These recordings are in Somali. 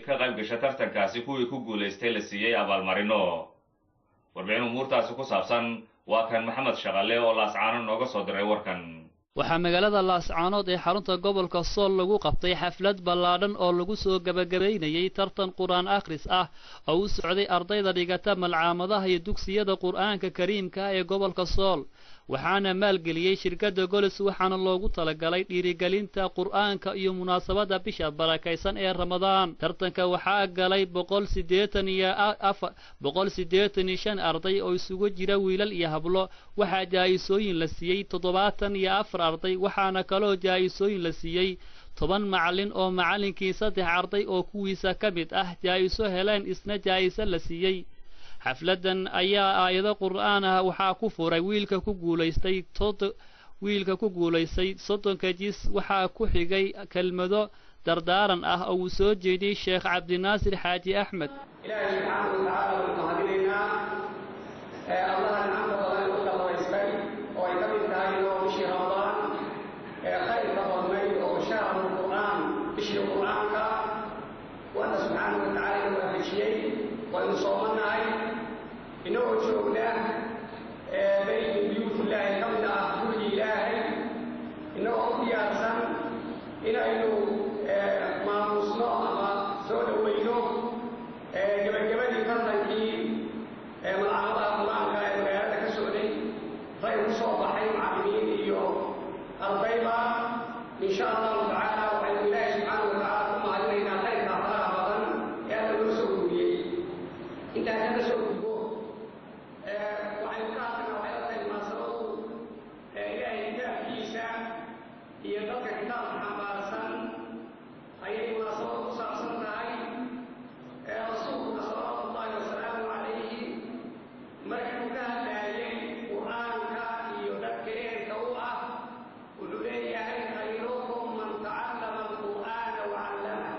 ka qayb gasha tartankaasi kuwii ku guulaystay la siiyey abaalmarino. warbixin umuurtaasi ku saabsan waa kan Maxamed Shaqale oo Laascaanood nooga soo diray warkan. waxaa magaalada Laascaanood ee xarunta gobolka Sool lagu qabtay xaflad ballaadhan oo lagu soo gabagabeynayay tartan quraan akhris ah oo u socday ardayda dhigata malcaamadaha iyo dugsiyada quraanka kariimka ee gobolka Sool. waxaana maalgeliyay shirkadda Golis waxaana loogu talagalay dhiirigelinta quraanka iyo munaasabada bisha barakaysan ee Ramadaan. tartanka waxaa galay 185 arday oo isugu jira wiilal iyo hablo. waxaa jaayisooyin la siiyey 74 arday waxaana kaloo jaayisooyin la siiyey 10 macallin oo macallinkii 3 arday oo kuwiisa ka mid ah jaayiso heleen isna jaayiso la siiyey. xafladan ayaa aayado quraan ah waxaa ku furay wiilka ku guulaystay 30 jis. waxaa ku xigay kelmado dardaaran ah oo uu soo jeediyay Sheekh Cabdinaasir Xaaji Axmed. ilaahay subxaanahu wa ta'aala wuxuu mahadinaynaa allah nacamta badan u dhawaystay oo ay ka mid tahay inuu bishii Ramadaan khayrka badnayd oo shahrul qur'aan bishii qur'aanka waana subxaanahu wa ta'aala inuu waafajiyey waynu soomanahay inagoo joogna bayt buyuutilaahi ka mid ah gurigi ilaahay inagoo u diyaarsan inaynu maamusno ama soo dhaweyno gabagabadii tartankii malcaamadaha qur-aanka ee magaalada ka socday rag ku soo baxay macallimiin iyo ardayba insha allahu tacaala waxaynu ilaahay subxaanahu wa tacaala ku mahadinaynaa khayrka faraha badan ee alla noo soo guriyey. intaan kaga soo gudbo waxaynu ka hadlaynaa waxay la tahay munaasabadu ilaahay kitaabkiisa iyo dadka kitaabka xambaarsan ayay munaasabadu ku saabsan tahay. rasuulkuna salawaatu ullaahi wasalaamu calayhi markuu ka hadlaayay qur-aanka iyo dadka ehelka u ah wuxuu leeyahay khayrukum man tacallama alqur'aana wa callamah.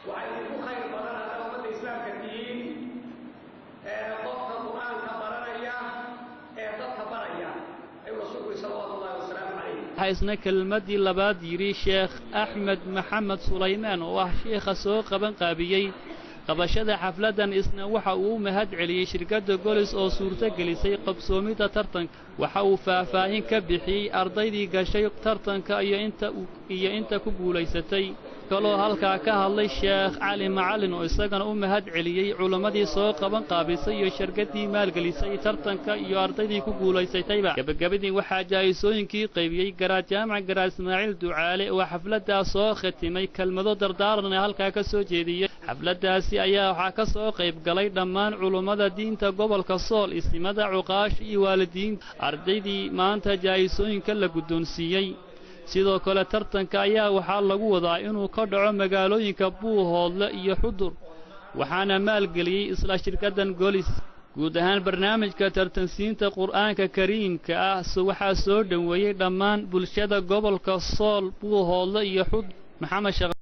waxay ugu khayr badan hadda ummadda islaamka tihiin qofka qur-aanka baranaya ee dadka baraya ayuu rasuulku salawaatu ullaahi wasalaamu calayhi. waxaa isna kelmadii labaad yidhi Sheekh Axmed Maxamed Sulaymaan oo ah sheekha soo qabanqaabiyey qabashada xafladan. isna waxa uu mahad celiyey shirkadda Golis oo suurto gelisay qabsoomida tartanka. waxa uu faahfaahin ka bixiyey ardaydii gashay tartanka iyo inta ku guulaysatay. kaloo halkaa ka hadlay Sheekh Cali Macallin oo isagana u mahad celiyey culimmadii soo qabanqaabisay iyo shirkaddii maalgelisay tartanka iyo ardaydii ku guulaysatayba. gabagabadii waxaa jaayisooyinkii qaybiyey garaad jaamac garaad Ismaaciil Ducaale oo xafladdaas soo khatimay kelmado dardaaran ee halkaa ka soo jeediyey. xafladdaasi ayaa waxaa ka soo qayb galay dhammaan culummada diinta gobolka Sool, isimada, cuqaash iyo waalidiinta. ardaydii maanta jaayisooyinka la guddoonsiiyey. sidoo kale tartanka ayaa waxaa lagu wadaa inuu ka dhaco magaalooyinka Buuhoodle iyo Xudur waxaana maalgeliyey isla shirkaddan Golis. guud ahaan barnaamijka tartansiinta qur'aanka kariimka ah waxaa soo dhoweeyey dhammaan bulshada gobolka Sool, Buuhoodle iyo Xudur. Maxamed